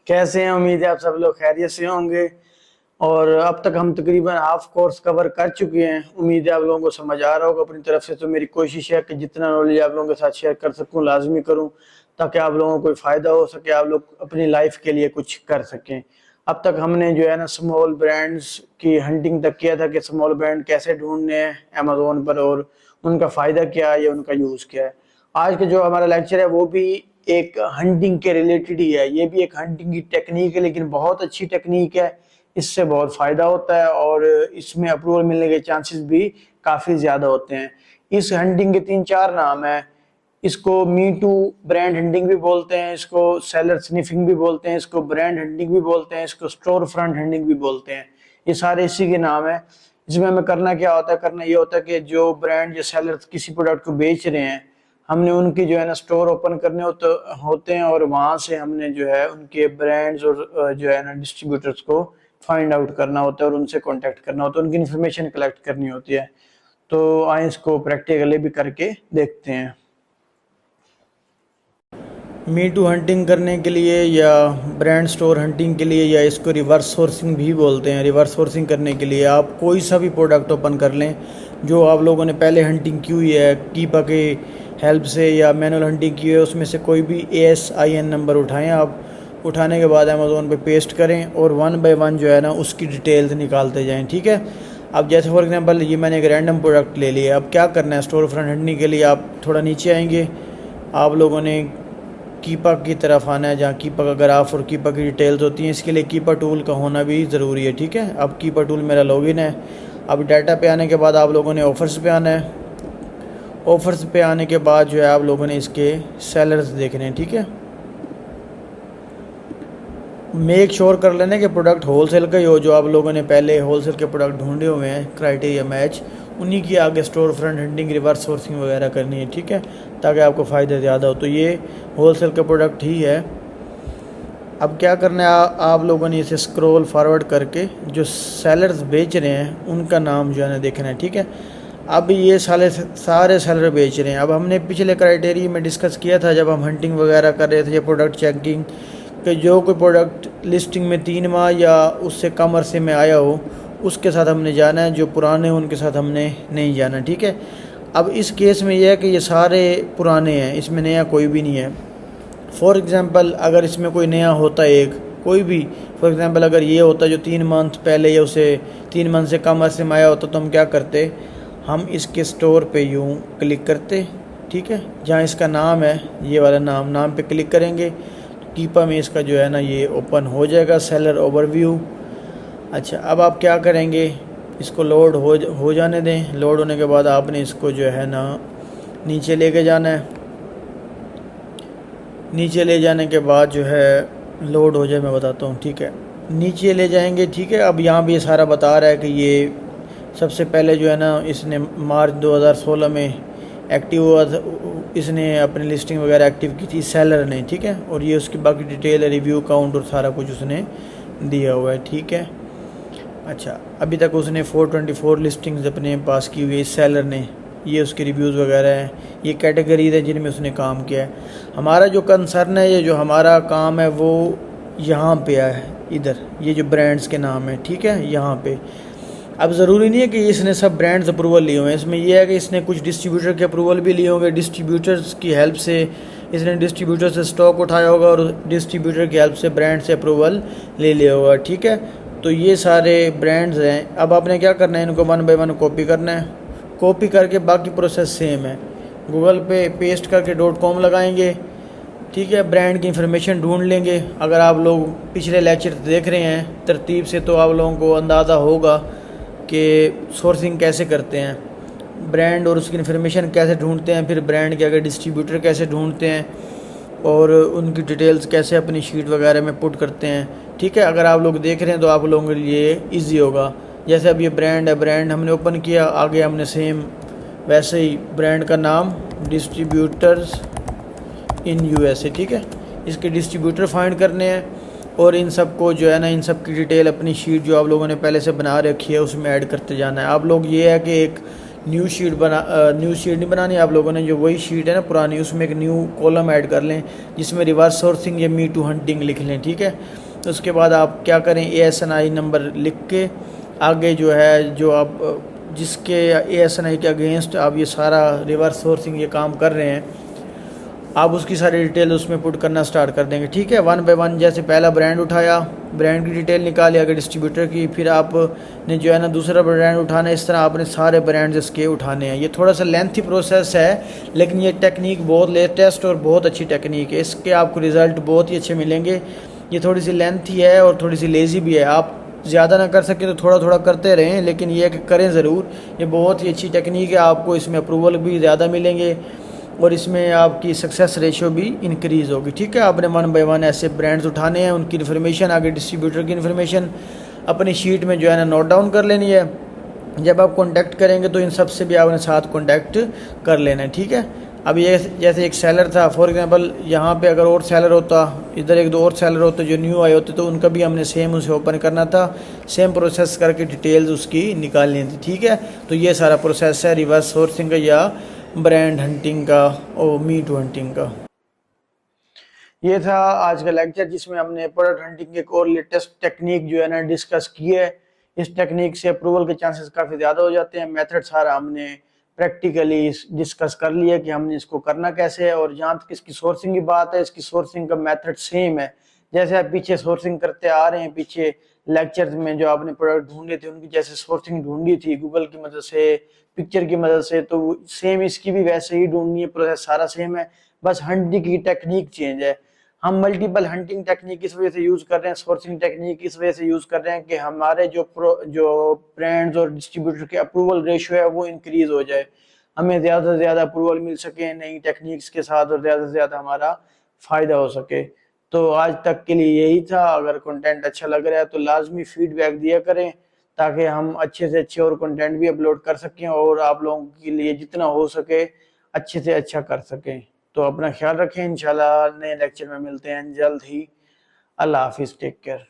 कैसे हैं? उम्मीद है आप सब लोग खैरियत से होंगे। और अब तक हम तकरीबन हाफ कोर्स कवर कर चुके हैं। उम्मीद है आप लोगों को समझ आ रहा होगा। अपनी तरफ से तो मेरी कोशिश है कि जितना नॉलेज आप लोगों के साथ शेयर कर सकूं लाजमी करूं, ताकि आप लोगों को कोई फ़ायदा हो सके, आप लोग अपनी लाइफ के लिए कुछ कर सकें। अब तक हमने जो है ना स्मॉल ब्रांड्स की हंटिंग तक किया था कि स्मॉल ब्रांड कैसे ढूंढने हैं अमेज़ोन पर और उनका फ़ायदा क्या है या उनका यूज़ क्या है। आज का जो हमारा लेक्चर है वो भी एक हंटिंग के रिलेटेड ही है। ये भी एक हंटिंग की टेक्निक है, लेकिन बहुत अच्छी टेक्निक है। इससे बहुत फायदा होता है और इसमें अप्रूवल मिलने के चांसेस भी काफी ज्यादा होते हैं। इस हंटिंग के 3-4 नाम है। इसको मी टू ब्रांड हंटिंग भी बोलते हैं, इसको सेलर स्निफिंग भी बोलते हैं, इसको ब्रांड हंटिंग भी बोलते हैं, इसको स्टोर फ्रंट हंटिंग भी बोलते हैं। ये सारे इसी के नाम है। इसमें हमें करना क्या होता है? करना ये होता है कि जो ब्रांड या सेलर किसी प्रोडक्ट को बेच रहे हैं, हमने उनकी जो है ना स्टोर ओपन करने होते हैं और वहां से हमने जो है उनके ब्रांड्स और जो है ना डिस्ट्रीब्यूटर्स को फाइंड आउट करना होता है और उनसे कांटेक्ट करना होता है, उनकी इन्फॉर्मेशन कलेक्ट करनी होती है। तो आए इसको प्रैक्टिकली भी करके देखते हैं। मी टू हंटिंग करने के लिए या ब्रांड स्टोर हंटिंग के लिए, या इसको रिवर्स सोर्सिंग भी बोलते हैं, रिवर्स सोर्सिंग करने के लिए आप कोई सा भी प्रोडक्ट ओपन कर लें जो आप लोगों ने पहले हंटिंग की हुई है कीपा के हेल्प से या मैनुअल हंटिंग की है, उसमें से कोई भी ASIN नंबर उठाएं आप। उठाने के बाद अमेज़ोन पे पेस्ट करें और 1 बाय 1 जो है ना उसकी डिटेल्स निकालते जाएं। ठीक है। अब जैसे फॉर एग्जांपल ये मैंने एक रैंडम प्रोडक्ट ले लिया। अब क्या करना है? स्टोर फ्रंट हंटिंग के लिए आप थोड़ा नीचे आएंगे। आप लोगों ने कीपा की तरफ आना है, जहाँ कीपा का ग्राफ और कीपा की डिटेल्स होती हैं। इसके लिए कीपा टूल का होना भी ज़रूरी है। ठीक है। अब कीपा टूल मेरा लॉगिन है। अब डाटा पे आने के बाद आप लोगों ने ऑफर्स पे आना है। ऑफर्स पे आने के बाद जो है आप लोगों ने इसके सेलर्स देखने हैं। ठीक है। मेक श्योर कर लेना कि प्रोडक्ट होलसेल का ही हो। जो आप लोगों ने पहले होलसेल के प्रोडक्ट ढूंढे हुए हैं क्राइटेरिया मैच, उन्हीं की आगे store front hunting reverse sourcing वगैरह करनी है। ठीक है, ताकि आपको फ़ायदा ज़्यादा हो। तो ये होलसेल का प्रोडक्ट ही है। अब क्या करना है? आप लोगों ने इसे स्क्रॉल फॉरवर्ड करके जो सेलर्स बेच रहे हैं उनका नाम जो है ना देखना है। ठीक है। अब ये सारे सेलर बेच रहे हैं। अब हमने पिछले क्राइटेरिया में डिस्कस किया था जब हम हंटिंग वगैरह कर रहे थे या प्रोडक्ट चेकिंग, कि जो कोई प्रोडक्ट लिस्टिंग में 3 माह या उससे कम अरसे में आया हो उसके साथ हमने जाना है, जो पुराने उनके साथ हमने नहीं जाना। ठीक है। अब इस केस में यह है कि ये सारे पुराने हैं, इसमें नया कोई भी नहीं है। फॉर एग्ज़ाम्पल अगर इसमें कोई नया होता है, एक कोई भी फॉर एग्ज़ाम्पल अगर ये होता जो 3 मंथ पहले या उसे 3 मंथ से कम अरसे में आया होता, तो हम क्या करते? हम इसके स्टोर पे यूँ क्लिक करते। ठीक है। जहाँ इसका नाम है, ये वाला नाम पे क्लिक करेंगे, कीपा में इसका जो है ना ये ओपन हो जाएगा, सेलर ओवरव्यू। अच्छा, अब आप क्या करेंगे? इसको लोड हो जाने दें। लोड होने के बाद आपने इसको जो है ना नीचे लेके जाना है। नीचे ले जाने के बाद जो है लोड हो जाए, मैं बताता हूँ। ठीक है, नीचे ले जाएंगे। ठीक है। अब यहाँ भी ये सारा बता रहा है कि ये सबसे पहले जो है ना इसने मार्च 2016 में एक्टिव हुआ था, इसने अपनी लिस्टिंग वगैरह एक्टिव की थी सेलर ने। ठीक है। और ये उसकी बाकी डिटेल है, रिव्यू काउंट और सारा कुछ उसने दिया हुआ है। ठीक है। अच्छा, अभी तक उसने 424 लिस्टिंग्स अपने पास की हुई है इस सेलर ने। ये उसके रिव्यूज़ वगैरह हैं, ये कैटेगरीज है जिनमें उसने काम किया है। हमारा जो कंसर्न है, ये जो हमारा काम है वो यहाँ पे है, इधर ये जो ब्रांड्स के नाम है। ठीक है, यहाँ पे। अब ज़रूरी नहीं है कि इसने सब ब्रांड्स अप्रूवल लिए हुए हैं। इसमें यह है कि इसने कुछ डिस्ट्रीब्यूटर के अप्रूवल भी लिए होंगे। डिस्ट्रीब्यूटर्स की हेल्प से इसने डिस्ट्रीब्यूटर से स्टॉक उठाया होगा और डिस्ट्रीब्यूटर की हेल्प से ब्रांड से अप्रूवल ले लिया होगा। ठीक है। तो ये सारे ब्रांड्स हैं। अब आपने क्या करना है? इनको 1 बाय 1 कॉपी करना है। कॉपी करके बाकी प्रोसेस सेम है। गूगल पे पेस्ट करके .com लगाएंगे। ठीक है। ब्रांड की इंफॉर्मेशन ढूंढ लेंगे। अगर आप लोग पिछले लेक्चर देख रहे हैं तरतीब से, तो आप लोगों को अंदाज़ा होगा कि सोर्सिंग कैसे करते हैं, ब्रांड और उसकी इन्फॉर्मेशन कैसे ढूंढते हैं, फिर ब्रांड के आगे डिस्ट्रीब्यूटर कैसे ढूंढते हैं और उनकी डिटेल्स कैसे अपनी शीट वगैरह में पुट करते हैं। ठीक है। अगर आप लोग देख रहे हैं तो आप लोगों के लिए इजी होगा। जैसे अब ये ब्रांड है, ब्रांड हमने ओपन किया, आगे हमने सेम वैसे ही ब्रांड का नाम डिस्ट्रीब्यूटर्स इन USA। ठीक है। इसके डिस्ट्रीब्यूटर फाइंड करने हैं और इन सब को जो है ना, इन सब की डिटेल अपनी शीट जो आप लोगों ने पहले से बना रखी है उसमें ऐड करते जाना है। आप लोग ये है कि एक न्यू शीट नहीं बनानी आप लोगों ने, जो वही शीट है ना पुरानी, उसमें एक न्यू कॉलम ऐड कर लें जिसमें रिवर्स सोर्सिंग या मी टू हंटिंग लिख लें, ठीक है। तो उसके बाद आप क्या करें, ASNI नंबर लिख के आगे जो है, जो आप जिसके ASNI के अगेंस्ट आप ये सारा रिवर्स सोर्सिंग ये काम कर रहे हैं, आप उसकी सारी डिटेल उसमें पुट करना स्टार्ट कर देंगे, ठीक है। वन बाय वन, जैसे पहला ब्रांड उठाया, ब्रांड की डिटेल निकाली आगे डिस्ट्रीब्यूटर की, फिर आपने जो है ना दूसरा ब्रांड उठाना है, इस तरह आपने सारे ब्रांड्स इसके उठाने हैं। ये थोड़ा सा लेंथी प्रोसेस है, लेकिन ये टेक्निक बहुत लेटेस्ट और बहुत अच्छी टेक्निक है, इसके आपको रिज़ल्ट बहुत ही अच्छे मिलेंगे। ये थोड़ी सी लेंथी है और थोड़ी सी लेज़ी भी है, आप ज़्यादा ना कर सकें तो थोड़ा थोड़ा करते रहें, लेकिन ये कि करें ज़रूर। ये बहुत ही अच्छी टेक्निक है, आपको इसमें अप्रूवल भी ज़्यादा मिलेंगे और इसमें आपकी सक्सेस रेशियो भी इंक्रीज़ होगी, ठीक है। आपने वन बाय वन ऐसे ब्रांड्स उठाने हैं, उनकी इन्फॉर्मेशन आगे डिस्ट्रीब्यूटर की इन्फॉर्मेशन अपनी शीट में जो है ना नोट डाउन कर लेनी है। जब आप कॉन्टैक्ट करेंगे तो इन सब से भी आपने साथ कॉन्टैक्ट कर लेना है, ठीक है। अब ये जैसे एक सेलर था फॉर एग्जांपल, यहाँ पे अगर और सेलर होता, इधर एक दो और सेलर होते जो न्यू आए होते, तो उनका भी हमने सेम उसे ओपन करना था, सेम प्रोसेस करके डिटेल्स उसकी निकालनी थी, ठीक है। तो ये सारा प्रोसेस है रिवर्स सोर्सिंग का या ब्रांड हंटिंग का और मी टू हंटिंग का। ये था आज का लेक्चर जिसमें हमने प्रोडक्ट हंटिंग के एक और लेटेस्ट टेक्निक जो है ना डिस्कस की है। इस टेक्निक से अप्रूवल के चांसेस काफ़ी ज़्यादा हो जाते हैं। मेथड सारा हमने प्रैक्टिकली डिस्कस कर लिया कि हमने इसको करना कैसे है। और जहाँ तक इसकी सोर्सिंग की बात है, इसकी सोर्सिंग का मेथड सेम है जैसे आप पीछे सोर्सिंग करते आ रहे हैं। पीछे लेक्चर्स में जो आपने प्रोडक्ट ढूंढे थे उनकी जैसे सोर्सिंग ढूंढी थी गूगल की मदद से, पिक्चर की मदद से, तो सेम इसकी भी वैसे ही ढूंढनी है, प्रोसेस सारा सेम है, बस हंटिंग की टेक्निक चेंज है। हम मल्टीपल हंटिंग टेक्निक इस वजह से यूज कर रहे हैं, सोर्सिंग टेक्निक इस वजह से यूज कर रहे हैं कि हमारे जो ब्रांड्स और डिस्ट्रीब्यूटर के अप्रूवल रेशियो है वो इंक्रीज हो जाए, हमें ज्यादा से ज्यादा अप्रूवल मिल सके नई टेक्निक्स के साथ और ज्यादा से ज्यादा हमारा फायदा हो सके। तो आज तक के लिए यही था। अगर कंटेंट अच्छा लग रहा है तो लाजमी फीडबैक दिया करें ताकि हम अच्छे से अच्छे और कंटेंट भी अपलोड कर सकें और आप लोगों के लिए जितना हो सके अच्छे से अच्छा कर सकें। तो अपना ख्याल रखें, इंशाल्लाह नए लेक्चर में मिलते हैं जल्द ही। अल्लाह हाफिज, टेक केयर।